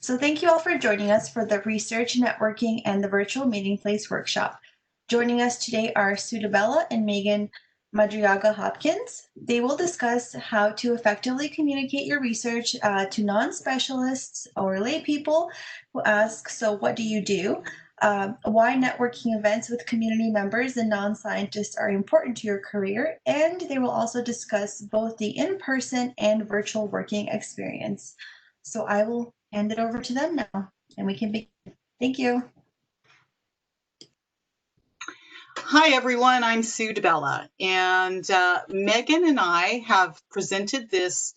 So thank you all for joining us for the Research, Networking, and the Virtual Meeting Place workshop. Joining us today are Sue DeBella and Megan Madriaga Hopkins. They will discuss how to effectively communicate your research to non-specialists or lay people who ask, so what do you do? Why networking events with community members and non-scientists are important to your career, and they will also discuss both the in-person and virtual working experience. So I will hand it over to them now, and we can begin. Thank you. Hi, everyone. I'm Sue DeBella, and Megan and I have presented this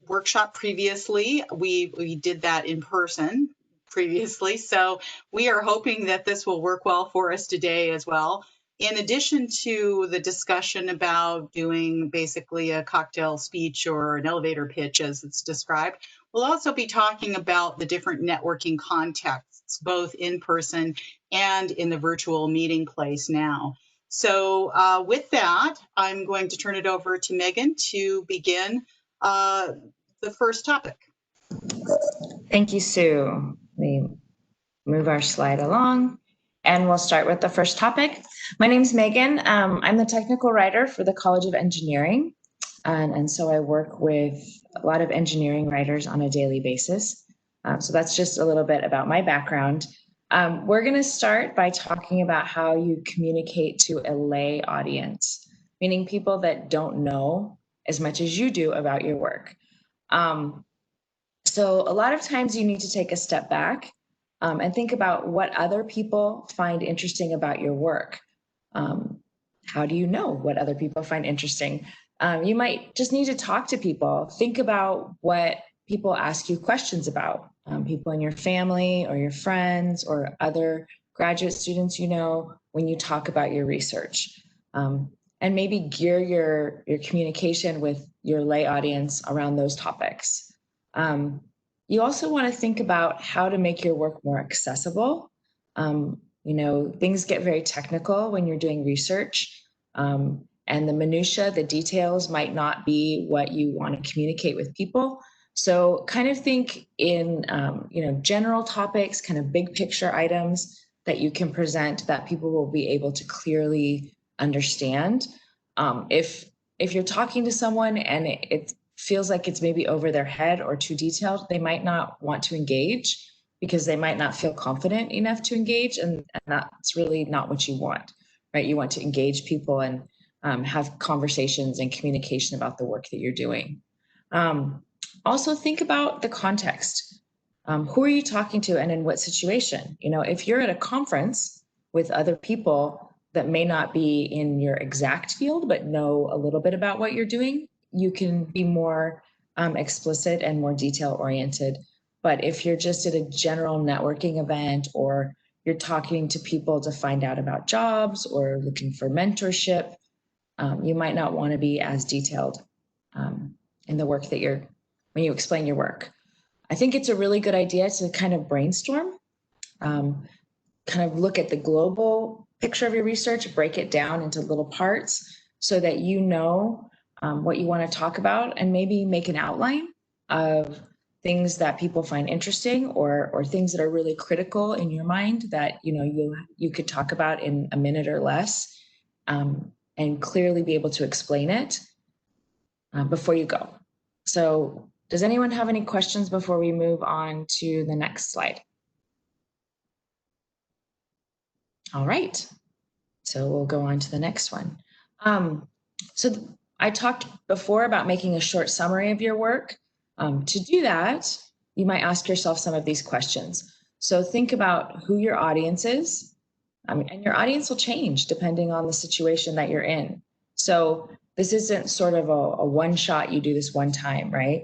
workshop previously. We did that in person previously, so we are hoping that this will work well for us today as well. In addition to the discussion about doing basically a cocktail speech or an elevator pitch as it's described, we'll also be talking about the different networking contexts, both in person and in the virtual meeting place now. So with that, I'm going to turn it over to Megan to begin the first topic. Thank you, Sue. We move our slide along and we'll start with the first topic. My name is Megan. I'm the technical writer for the College of Engineering. And so I work with a lot of engineering writers on a daily basis. So that's just a little bit about my background. We're going to start by talking about how you communicate to a lay audience, meaning people that don't know as much as you do about your work. So a lot of times you need to take a step back and think about what other people find interesting about your work. How do you know what other people find interesting? You might just need to talk to people. Think about what people ask you questions about, people in your family or your friends or other graduate students you know when you talk about your research. And maybe gear your communication with your lay audience around those topics. You also want to think about how to make your work more accessible. Things get very technical when you're doing research, and the minutia, the details might not be what you want to communicate with people. So kind of think in, general topics, kind of big picture items that you can present that people will be able to clearly understand. If you're talking to someone and it feels like it's maybe over their head or too detailed, they might not want to engage because they might not feel confident enough to engage, and that's really not what you want, right? You want to engage people and have conversations and communication about the work that you're doing. Also think about the context. Who are you talking to and in what situation? If you're at a conference with other people that may not be in your exact field, but know a little bit about what you're doing, you can be more explicit and more detail oriented. But if you're just at a general networking event or you're talking to people to find out about jobs or looking for mentorship, you might not want to be as detailed in the work that when you explain your work. I think it's a really good idea to kind of brainstorm, kind of look at the global picture of your research, break it down into little parts so that you know what you want to talk about, and maybe make an outline of things that people find interesting or things that are really critical in your mind that you could talk about in a minute or less, and clearly be able to explain it before you go. So does anyone have any questions before we move on to the next slide? All right, so we'll go on to the next one. So I talked before about making a short summary of your work. To do that, you might ask yourself some of these questions. So think about who your audience is, and your audience will change depending on the situation that you're in. So this isn't sort of a one shot, you do this one time, right?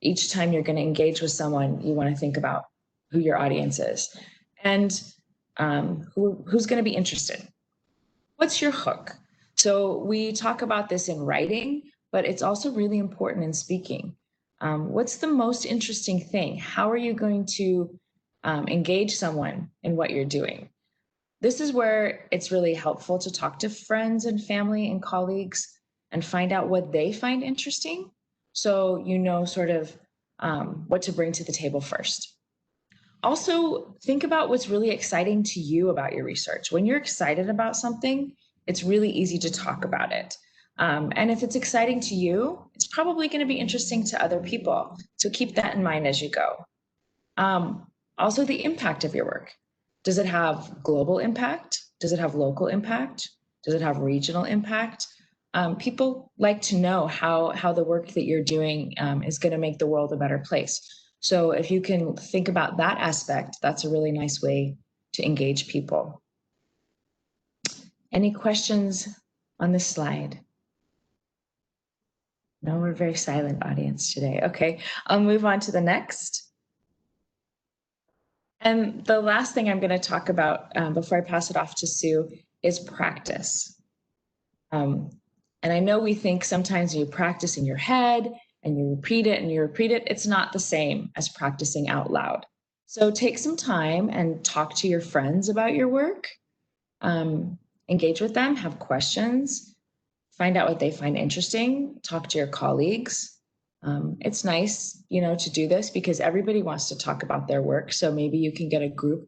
Each time you're going to engage with someone, you want to think about who your audience is and who's going to be interested. What's your hook? So we talk about this in writing, but it's also really important in speaking. What's the most interesting thing? How are you going to engage someone in what you're doing? This is where it's really helpful to talk to friends and family and colleagues and find out what they find interesting. So sort of what to bring to the table first. Also, think about what's really exciting to you about your research. When you're excited about something, it's really easy to talk about it. And if it's exciting to you, it's probably going to be interesting to other people. So keep that in mind as you go. Also, the impact of your work. Does it have global impact? Does it have local impact? Does it have regional impact? People like to know how the work that you're doing is going to make the world a better place. So if you can think about that aspect, that's a really nice way to engage people. Any questions on this slide? No, we're a very silent audience today. Okay, I'll move on to the next. And the last thing I'm going to talk about before I pass it off to Sue is practice. And I know we think sometimes you practice in your head and you repeat it and you repeat it. It's not the same as practicing out loud. So take some time and talk to your friends about your work. Engage with them, have questions, find out what they find interesting, talk to your colleagues. It's nice, to do this because everybody wants to talk about their work. So maybe you can get a group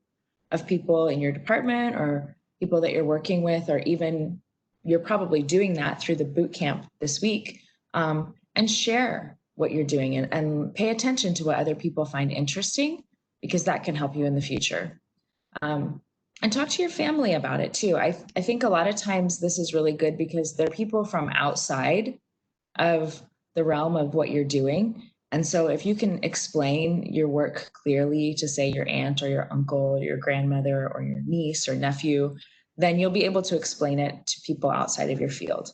of people in your department or people that you're working with, or even you're probably doing that through the boot camp this week, and share what you're doing and pay attention to what other people find interesting, because that can help you in the future. And talk to your family about it too. I think a lot of times this is really good because they're people from outside of the realm of what you're doing. And so if you can explain your work clearly to, say, your aunt or your uncle or your grandmother or your niece or nephew, then you'll be able to explain it to people outside of your field.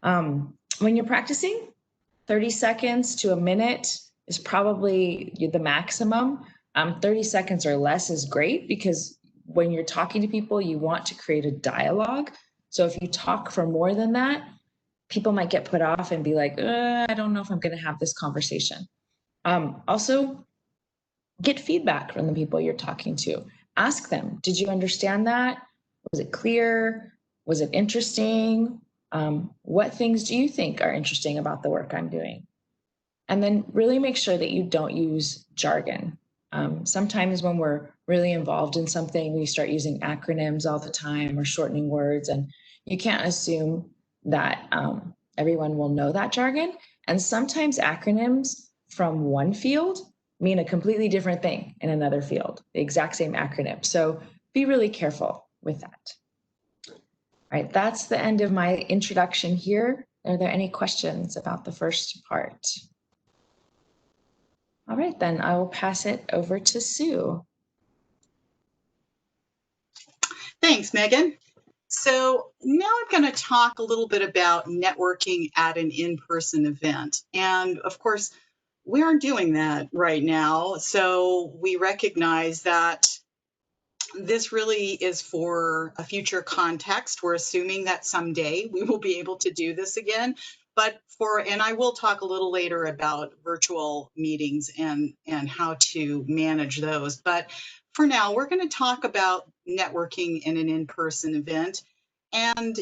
When you're practicing, 30 seconds to a minute is probably the maximum. 30 seconds or less is great because when you're talking to people, you want to create a dialogue. So if you talk for more than that, people might get put off and be like, I don't know if I'm going to have this conversation. Also, get feedback from the people you're talking to. Ask them, did you understand that? Was it clear? Was it interesting? What things do you think are interesting about the work I'm doing? And then really make sure that you don't use jargon. Sometimes when we're really involved in something, we start using acronyms all the time or shortening words, and you can't assume that everyone will know that jargon. And sometimes acronyms from one field mean a completely different thing in another field, the exact same acronym. So be really careful with that. All right, that's the end of my introduction here. Are there any questions about the first part? All right, then I will pass it over to Sue. Thanks, Megan. So now I'm going to talk a little bit about networking at an in-person event. And of course, we aren't doing that right now. So we recognize that this really is for a future context. We're assuming that someday we will be able to do this again. And I will talk a little later about virtual meetings and how to manage those. But for now, we're going to talk about networking in an in-person event. And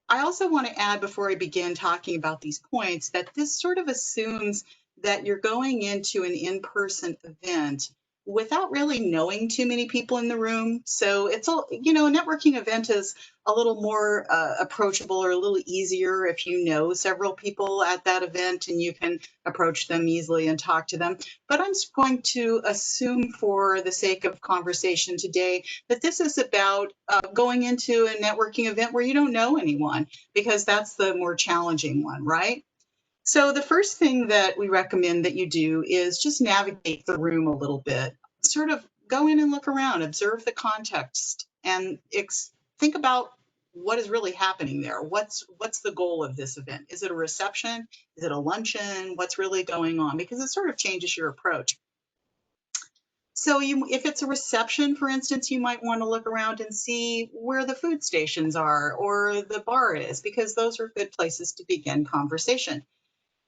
I also want to add, before I begin talking about these points, that this sort of assumes that you're going into an in-person event without really knowing too many people in the room. So it's a networking event is a little more approachable or a little easier if you know several people at that event and you can approach them easily and talk to them. But I'm going to assume, for the sake of conversation today, that this is about going into a networking event where you don't know anyone, because that's the more challenging one, right? So the first thing that we recommend that you do is just navigate the room a little bit, sort of go in and look around, observe the context, and think about what is really happening there. What's the goal of this event? Is it a reception? Is it a luncheon? What's really going on? Because it sort of changes your approach. So if it's a reception, for instance, you might want to look around and see where the food stations are or the bar is, because those are good places to begin conversation.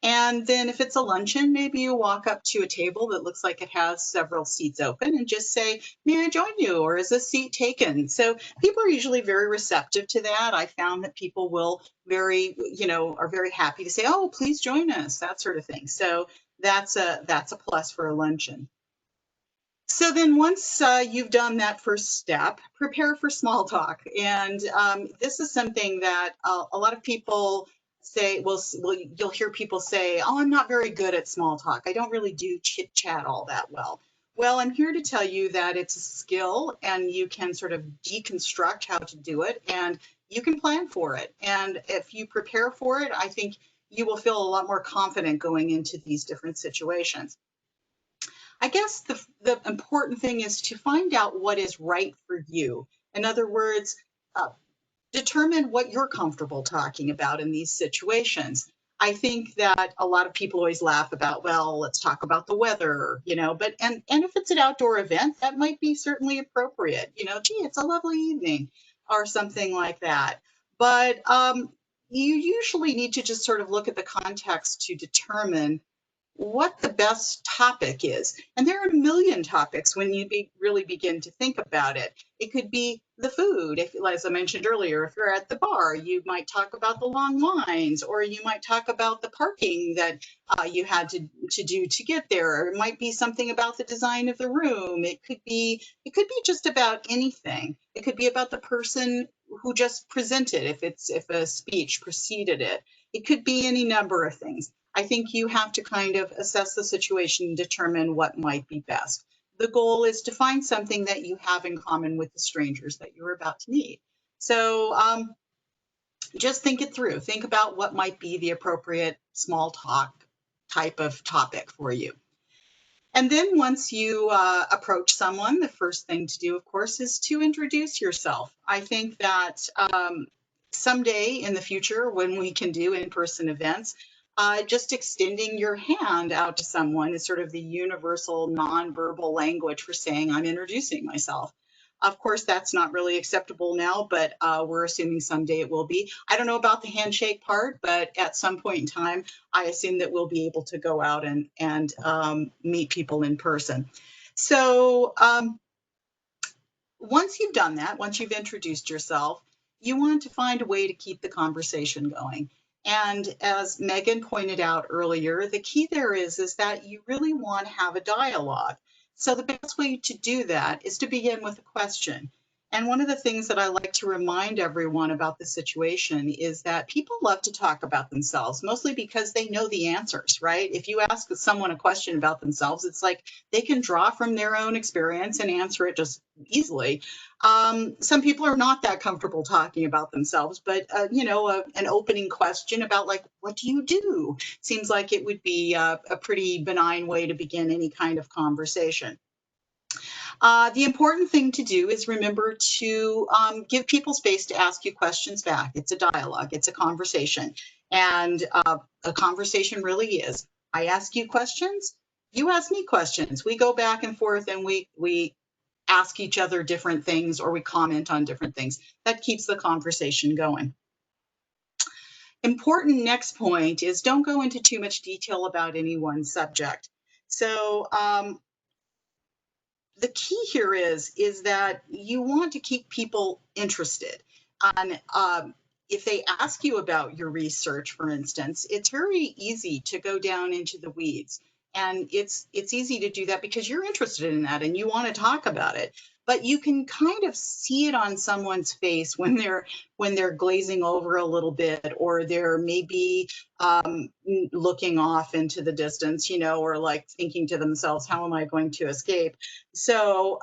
And then if it's a luncheon, maybe you walk up to a table that looks like it has several seats open and just say, may I join you? Or is this seat taken? So people are usually very receptive to that. I found that people will are very happy to say, oh, please join us, that sort of thing. So that's a plus for a luncheon. So then once you've done that first step, prepare for small talk. And this is something that a lot of people say, you'll hear people say, oh, I'm not very good at small talk. I don't really do chit chat all that well. Well, I'm here to tell you that it's a skill and you can sort of deconstruct how to do it and you can plan for it. And if you prepare for it, I think you will feel a lot more confident going into these different situations. I guess the important thing is to find out what is right for you. In other words, uh, determine what you're comfortable talking about in these situations. I think that a lot of people always laugh about, well, let's talk about the weather, but and if it's an outdoor event, that might be certainly appropriate. Gee, it's a lovely evening or something like that. But you usually need to just sort of look at the context to determine what the best topic is. And there are a million topics when you really begin to think about it. It could be the food. If, as I mentioned earlier, if you're at the bar, you might talk about the long lines, or you might talk about the parking that you had to do to get there. Or it might be something about the design of the room. It could be just about anything. It could be about the person who just presented, if a speech preceded it. It could be any number of things. I think you have to kind of assess the situation and determine what might be best. The goal is to find something that you have in common with the strangers that you're about to meet. So just think it through. Think about what might be the appropriate small talk type of topic for you. And then once you approach someone, the first thing to do, of course, is to introduce yourself. I think that someday in the future, when we can do in-person events, just extending your hand out to someone is sort of the universal nonverbal language for saying, I'm introducing myself. Of course, that's not really acceptable now, but we're assuming someday it will be. I don't know about the handshake part, but at some point in time, I assume that we'll be able to go out and meet people in person. So once you've done that, once you've introduced yourself, you want to find a way to keep the conversation going. And as Megan pointed out earlier, the key there is that you really want to have a dialogue. So the best way to do that is to begin with a question. And one of the things that I like to remind everyone about the situation is that people love to talk about themselves, mostly because they know the answers, right? If you ask someone a question about themselves, it's like they can draw from their own experience and answer it just easily. Some people are not that comfortable talking about themselves, but an opening question about like, what do you do? Seems like it would be a pretty benign way to begin any kind of conversation. The important thing to do is remember to give people space to ask you questions back. It's a dialogue, it's a conversation. And a conversation really is, I ask you questions, you ask me questions. We go back and forth and we ask each other different things or we comment on different things. That keeps the conversation going. Important next point is don't go into too much detail about any one subject. So the key here is that you want to keep people interested. If they ask you about your research, for instance, it's very easy to go down into the weeds. And it's easy to do that because you're interested in that and you want to talk about it. But you can kind of see it on someone's face when they're glazing over a little bit, or they're maybe looking off into the distance, or like thinking to themselves, how am I going to escape? So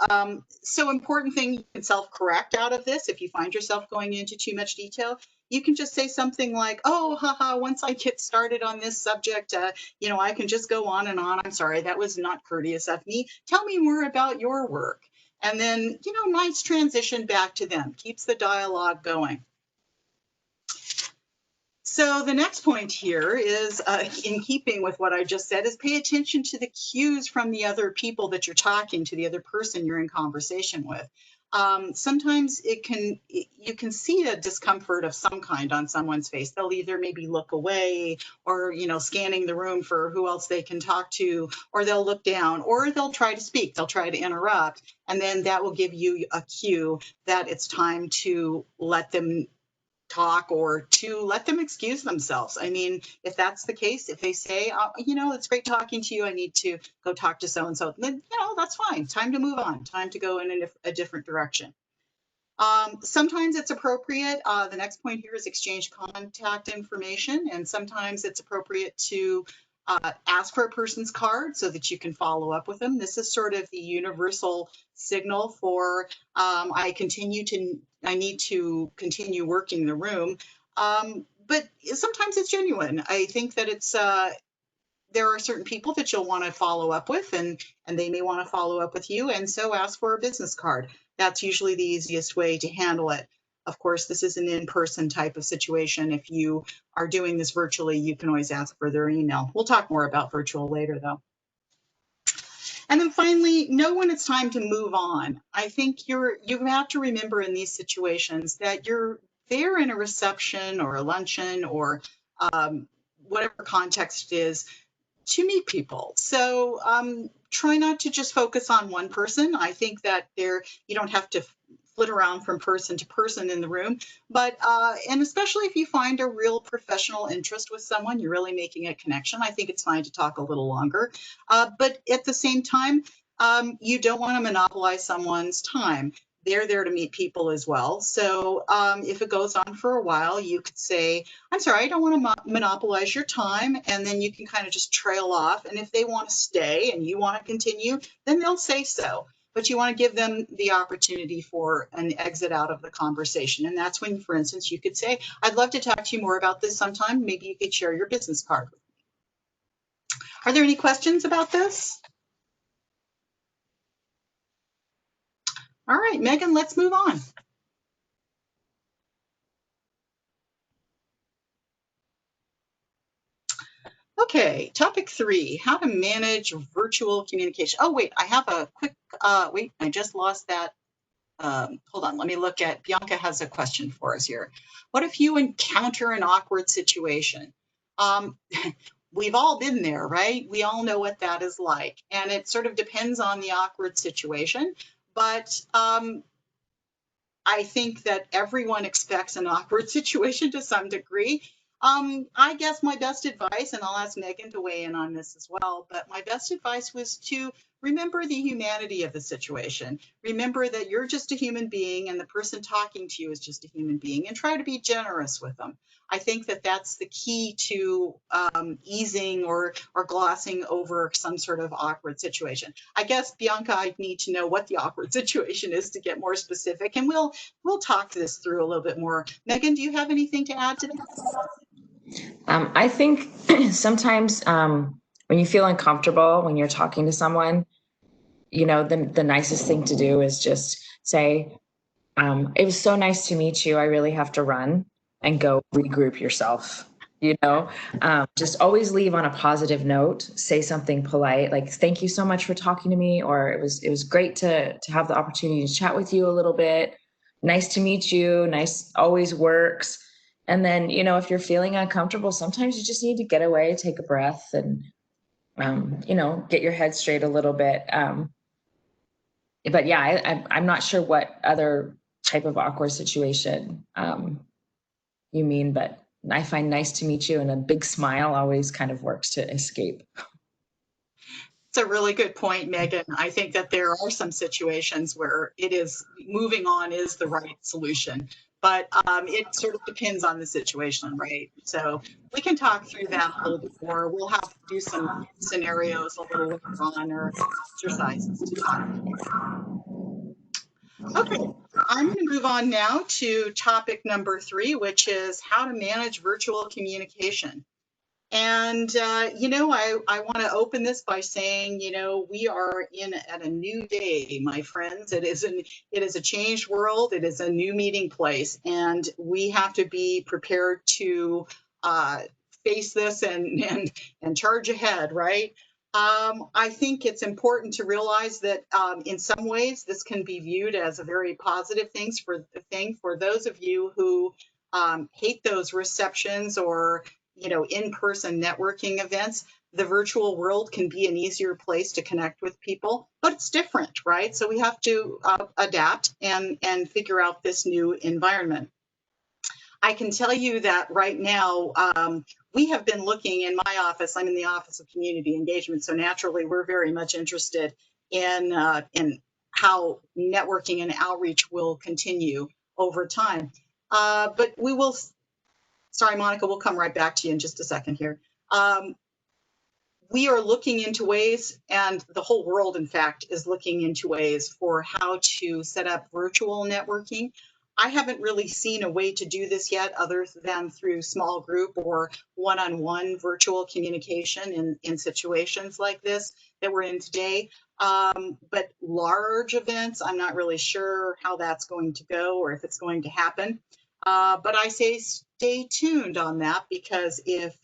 important thing, you can self-correct out of this. If you find yourself going into too much detail, you can just say something like, oh, haha, once I get started on this subject, I can just go on and on. I'm sorry, that was not courteous of me. Tell me more about your work. And then, nice transition back to them. Keeps the dialogue going. So the next point here is, in keeping with what I just said, is pay attention to the cues from the other people that you're talking to, the other person you're in conversation with. sometimes you can see a discomfort of some kind on someone's face. They'll either maybe look away, or, scanning the room for who else they can talk to, or they'll look down, or they'll try to speak, they'll try to interrupt. And then that will give you a cue that it's time to let them talk, or to let them excuse themselves. I mean, if that's the case, if they say, it's great talking to you, I need to go talk to so-and-so, then, that's fine. Time to move on, time to go in a different direction. Sometimes it's appropriate. The next point here is exchange contact information. And sometimes it's appropriate to ask for a person's card so that you can follow up with them. This is sort of the universal signal for I need to continue working the room. But sometimes it's genuine. I think that it's there are certain people that you'll want to follow up with, and they may want to follow up with you, and so ask for a business card. That's usually the easiest way to handle it. Of course, this is an in-person type of situation. If you are doing this virtually, you can always ask for their email. We'll talk more about virtual later, though. And then finally, know when it's time to move on. I think you have to remember in these situations that you're there in a reception or a luncheon or whatever context it is, to meet people. So try not to just focus on one person. I think that you don't have to flit around from person to person in the room, but and especially if you find a real professional interest with someone, you're really making a connection, I think it's fine to talk a little longer. But at the same time, you don't want to monopolize someone's time. They're there to meet people as well. So if it goes on for a while, you could say, I'm sorry, I don't want to monopolize your time. And then you can kind of just trail off. And if they want to stay and you want to continue, then they'll say so. But you want to give them the opportunity for an exit out of the conversation. And that's when, for instance, you could say, I'd love to talk to you more about this sometime. Maybe you could share your business card with me. Are there any questions about this? All right, Megan, let's move on. Okay, topic 3, how to manage virtual communication. Oh, wait, I have a quick, wait, I just lost that. Hold on, let me look at, Bianca has a question for us here. What if you encounter an awkward situation? We've all been there, right? We all know what that is like. And it sort of depends on the awkward situation. But I think that everyone expects an awkward situation to some degree. I guess my best advice, and I'll ask Megan to weigh in on this as well, but my best advice was to remember the humanity of the situation. Remember that you're just a human being and the person talking to you is just a human being, and try to be generous with them. I think that that's the key to easing or glossing over some sort of awkward situation. I guess, Bianca, I need to know what the awkward situation is to get more specific, and we'll talk this through a little bit more. Megan, do you have anything to add to that? I think sometimes when you feel uncomfortable when you're talking to someone, the nicest thing to do is just say, it was so nice to meet you. I really have to run, and go regroup yourself. Just always leave on a positive note. Say something polite, like, thank you so much for talking to me, or it was great to have the opportunity to chat with you a little bit. Nice to meet you. Nice always works. And then, if you're feeling uncomfortable, sometimes you just need to get away, take a breath, and, get your head straight a little bit. But yeah, I'm not sure what other type of awkward situation you mean, but I find nice to meet you and a big smile always kind of works to escape. It's a really good point, Megan. I think that there are some situations where moving on is the right solution, but it sort of depends on the situation, right? So we can talk through that a little bit more. We'll have to do some scenarios a little later on, or exercises to talk about. Okay, I'm going to move on now to topic number 3, which is how to manage virtual communication. And, I want to open this by saying, we are at a new day, my friends. It is a changed world. It is a new meeting place, and we have to be prepared to face this and charge ahead, right? I think it's important to realize that in some ways this can be viewed as a very positive thing for those of you who hate those receptions or in-person networking events. The virtual world can be an easier place to connect with people, but it's different, right? So we have to adapt and figure out this new environment. I can tell you that right now, we have been looking in my office. I'm in the Office of Community Engagement, so naturally we're very much interested in how networking and outreach will continue over time. But we will, sorry, Monica, we'll come right back to you in just a second here. We are looking into ways, and the whole world, in fact, is looking into ways for how to set up virtual networking. I haven't really seen a way to do this yet other than through small group or one-on-one virtual communication in situations like this that we're in today. But large events, I'm not really sure how that's going to go or if it's going to happen. But I say stay tuned on that, because if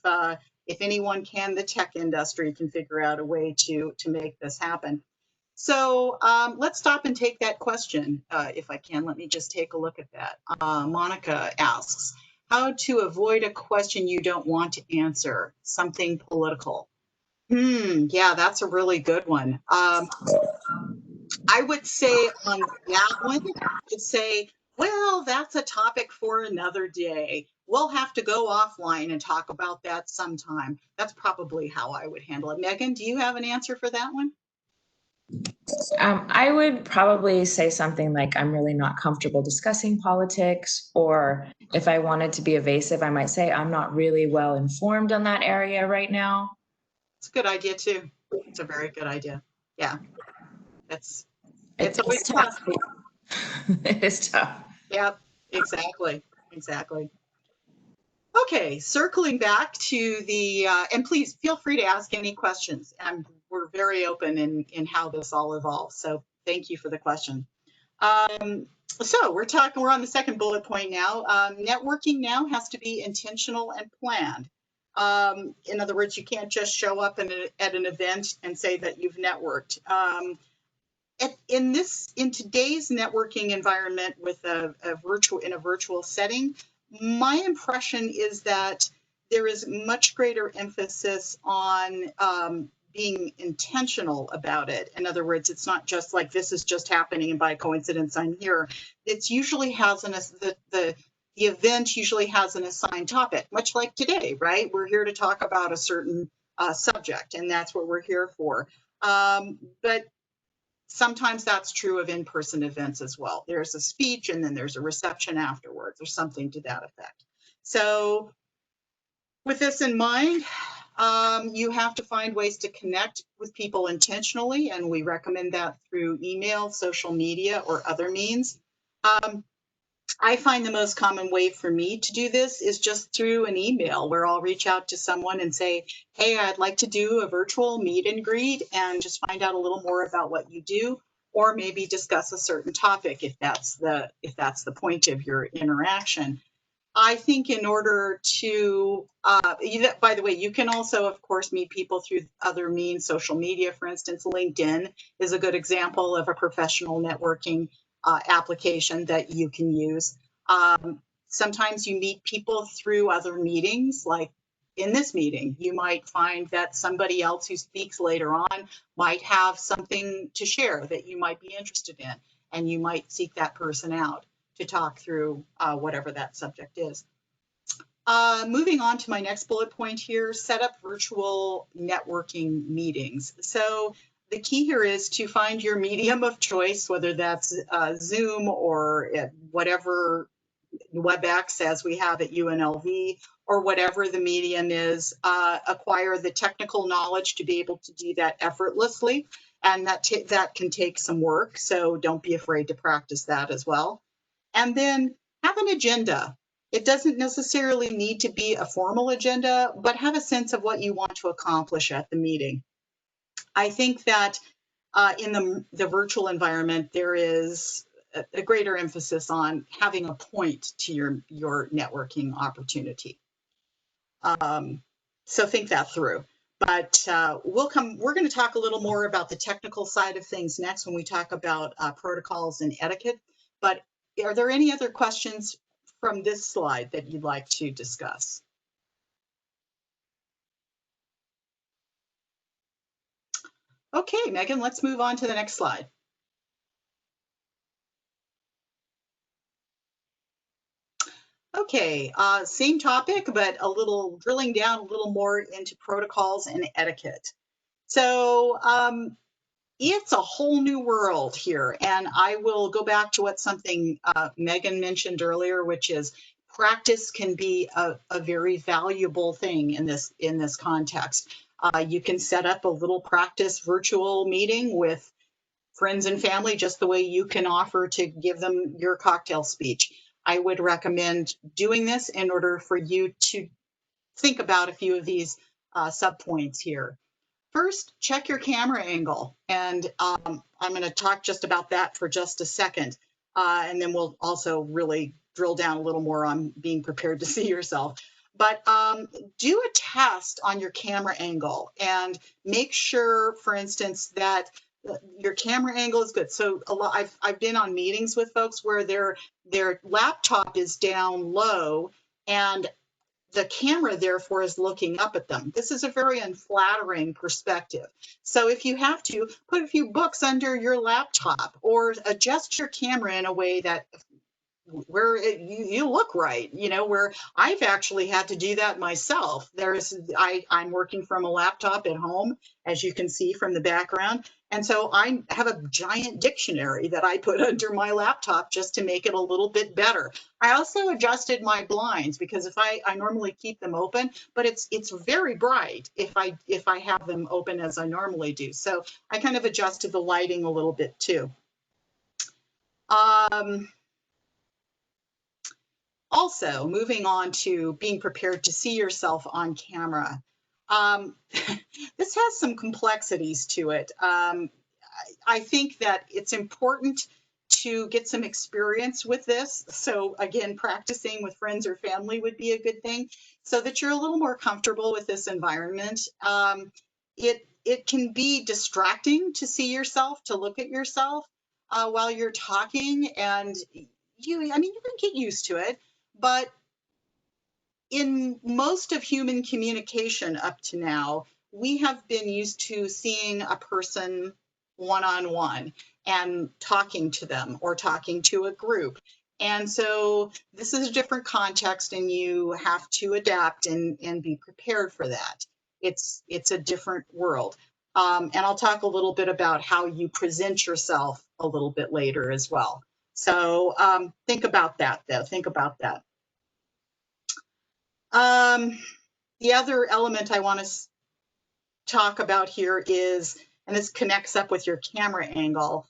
anyone can, the tech industry can figure out a way to make this happen. So let's stop and take that question, if I can. Let me just take a look at that. Monica asks, how to avoid a question you don't want to answer, something political. Yeah, that's a really good one. I would say on that one, just say, well, that's a topic for another day. We'll have to go offline and talk about that sometime. That's probably how I would handle it. Megan, do you have an answer for that one? I would probably say something like, I'm really not comfortable discussing politics, or if I wanted to be evasive, I might say, I'm not really well informed on that area right now. It's a good idea too. It's a very good idea. Yeah, it's always tough. It is tough. Yep, exactly. Okay, circling back to the, and please feel free to ask any questions. And we're very open in how this all evolves. So thank you for the question. So we're on the second bullet point now. Networking now has to be intentional and planned. In other words, you can't just show up at an event and say that you've networked. In today's networking environment with a virtual setting, my impression is that there is much greater emphasis on being intentional about it. In other words, it's not just like this is just happening and by coincidence I'm here. It's usually has the event usually has an assigned topic, much like today, right? We're here to talk about a certain subject, and that's what we're here for. But sometimes that's true of in-person events as well. There's a speech and then there's a reception afterwards or something to that effect. So with this in mind, you have to find ways to connect with people intentionally, and we recommend that through email, social media, or other means. I find the most common way for me to do this is just through an email, where I'll reach out to someone and say, hey, I'd like to do a virtual meet and greet and just find out a little more about what you do, or maybe discuss a certain topic if that's the point of your interaction. I think in order to, by the way, you can also, of course, meet people through other means, social media, for instance. LinkedIn is a good example of a professional networking application that you can use. Sometimes you meet people through other meetings, like in this meeting. You might find that somebody else who speaks later on might have something to share that you might be interested in, and you might seek that person out to talk through whatever that subject is. Moving on to my next bullet point here, set up virtual networking meetings. So the key here is to find your medium of choice, whether that's Zoom or whatever WebEx as we have at UNLV, or whatever the medium is. Acquire the technical knowledge to be able to do that effortlessly, and that can take some work, so don't be afraid to practice that as well. And then have an agenda. It doesn't necessarily need to be a formal agenda, but have a sense of what you want to accomplish at the meeting. I think that in the virtual environment, there is a greater emphasis on having a point to your networking opportunity. So think that through. But we're going to talk a little more about the technical side of things next when we talk about protocols and etiquette. But are there any other questions from this slide that you'd like to discuss? Okay, Megan, let's move on to the next slide. Okay, same topic, but a little drilling down a little more into protocols and etiquette. So it's a whole new world here, and I will go back to what something Megan mentioned earlier, which is practice can be a very valuable thing in this context. You can set up a little practice virtual meeting with friends and family, just the way you can offer to give them your cocktail speech. I would recommend doing this in order for you to think about a few of these subpoints here. First, check your camera angle, and I'm going to talk just about that for just a second, and then we'll also really drill down a little more on being prepared to see yourself. But do a test on your camera angle and make sure, for instance, that your camera angle is good. So I've been on meetings with folks where their laptop is down low and the camera therefore is looking up at them. This is a very unflattering perspective. So if you have to, put a few books under your laptop or adjust your camera in a way that where you look right, where I've actually had to do that myself. I'm working from a laptop at home, as you can see from the background. And so I have a giant dictionary that I put under my laptop just to make it a little bit better. I also adjusted my blinds because if I normally keep them open, but it's very bright if I have them open as I normally do. So I kind of adjusted the lighting a little bit too. Also, moving on to being prepared to see yourself on camera. This has some complexities to it. I think that it's important to get some experience with this. So again, practicing with friends or family would be a good thing so that you're a little more comfortable with this environment. It can be distracting to see yourself, to look at yourself while you're talking, and you can get used to it. But in most of human communication up to now, we have been used to seeing a person one-on-one and talking to them or talking to a group. And so this is a different context and you have to adapt and be prepared for that. It's a different world. And I'll talk a little bit about how you present yourself a little bit later as well. So think about that, though. Think about that. The other element I want to talk about here is, and this connects up with your camera angle.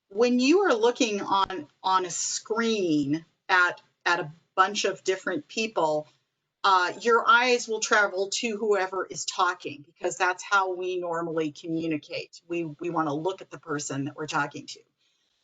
When you are looking on a screen at a bunch of different people, your eyes will travel to whoever is talking because that's how we normally communicate. We want to look at the person that we're talking to.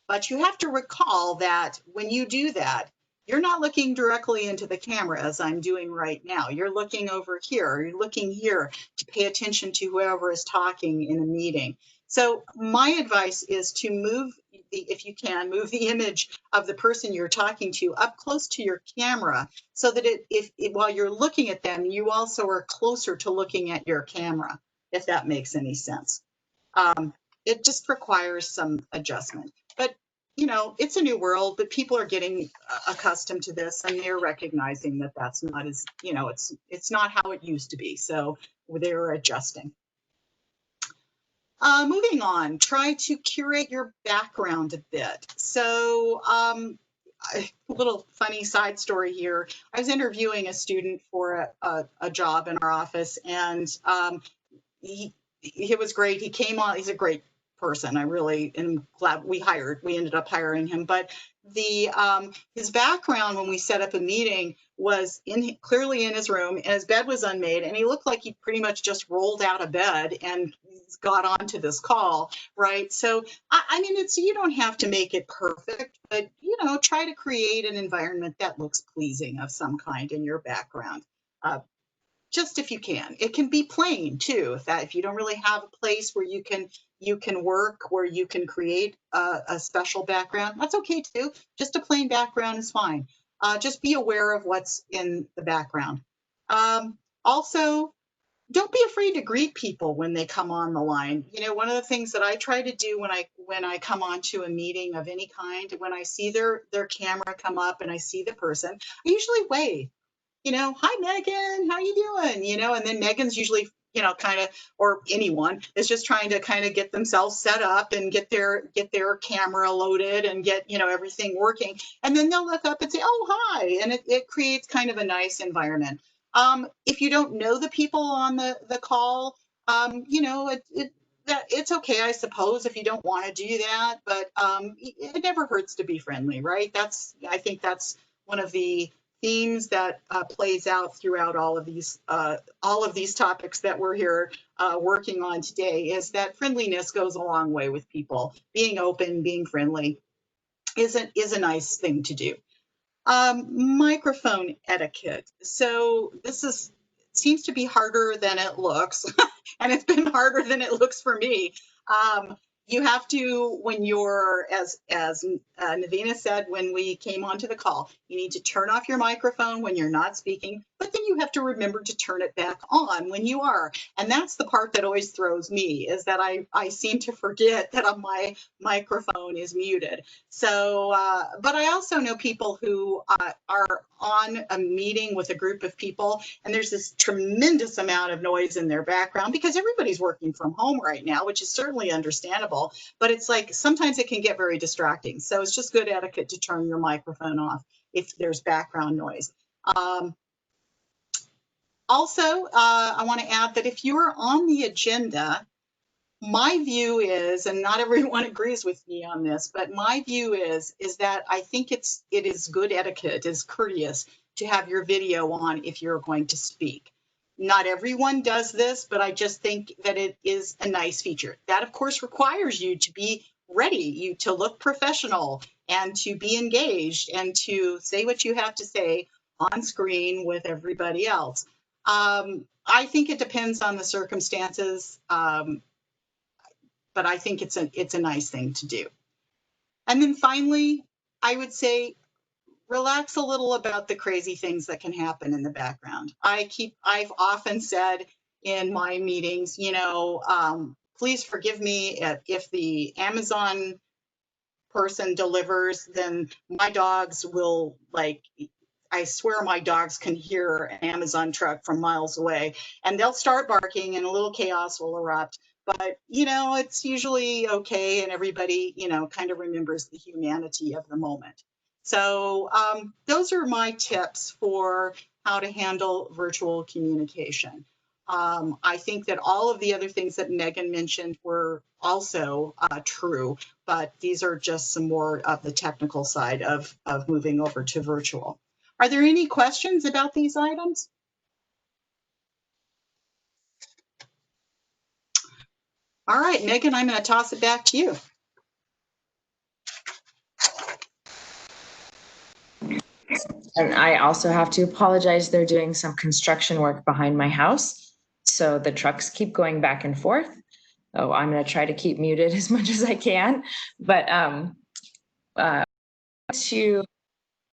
But you have to recall that when you do that, you're not looking directly into the camera as I'm doing right now. You're looking over here, you're looking here to pay attention to whoever is talking in a meeting. So my advice is to move, if you can, move the image of the person you're talking to up close to your camera so that while you're looking at them, you also are closer to looking at your camera, if that makes any sense. It just requires some adjustment. But, it's a new world, but people are getting accustomed to this and they're recognizing that that's not as, it's not how it used to be. So they're adjusting. Moving on, try to curate your background a bit. So a little funny side story here. I was interviewing a student for a job in our office and he was great. He came on, he's a great person. I really am glad we ended up hiring him. But his background when we set up a meeting was clearly in his room and his bed was unmade and he looked like he pretty much just rolled out of bed and got onto this call, right? So, you don't have to make it perfect, but, try to create an environment that looks pleasing of some kind in your background. just if you can. It can be plain too, if you don't really have a place where you can work, where you can create a special background, that's okay too. Just a plain background is fine. Just be aware of what's in the background. Also, don't be afraid to greet people when they come on the line. You know, one of the things that I try to do when I come onto a meeting of any kind, when I see their camera come up and I see the person, I usually wave. You know, hi Megan, how you doing? You know, and then Megan's usually, you know, kind of, or anyone is just trying to kind of get themselves set up and get their camera loaded and get, you know, everything working. And then they'll look up and say, oh, hi. And it creates kind of a nice environment. If you don't know the people on the call, you know, it's okay, I suppose, if you don't want to do that, but it never hurts to be friendly, right? I think that's one of the themes that plays out throughout all of these topics that we're here working on today, is that friendliness goes a long way with people. Being open, being friendly is a nice thing to do. Microphone etiquette. So this seems to be harder than it looks, and it's been harder than it looks for me. You have to, when you're, as Navina said when we came onto the call, you need to turn off your microphone when you're not speaking, but then you have to remember to turn it back on when you are. And that's the part that always throws me, is that I seem to forget that my microphone is muted. So, but I also know people who are on a meeting with a group of people, and there's this tremendous amount of noise in their background because everybody's working from home right now, which is certainly understandable, but it's like sometimes it can get very distracting. So it's just good etiquette to turn your microphone off if there's background noise. Also, I want to add that if you're on the agenda, my view is, and not everyone agrees with me on this, but my view is that I think it is good etiquette, is courteous to have your video on if you're going to speak. Not everyone does this, but I just think that it is a nice feature. That, of course, requires you to be ready, you to look professional and to be engaged and to say what you have to say on screen with everybody else. I think it depends on the circumstances. But I think it's a nice thing to do. And then finally, I would say relax a little about the crazy things that can happen in the background. I've often said in my meetings, you know, please forgive me if the Amazon person delivers, then my dogs will, like, I swear my dogs can hear an Amazon truck from miles away, and they'll start barking and a little chaos will erupt. But, you know, it's usually okay, and everybody, you know, kind of remembers the humanity of the moment. So those are my tips for how to handle virtual communication. I think that all of the other things that Megan mentioned were also true, but these are just some more of the technical side of moving over to virtual. Are there any questions about these items? All right, Megan, I'm going to toss it back to you. And I also have to apologize. They're doing some construction work behind my house, so the trucks keep going back and forth. Oh, I'm going to try to keep muted as much as I can. But to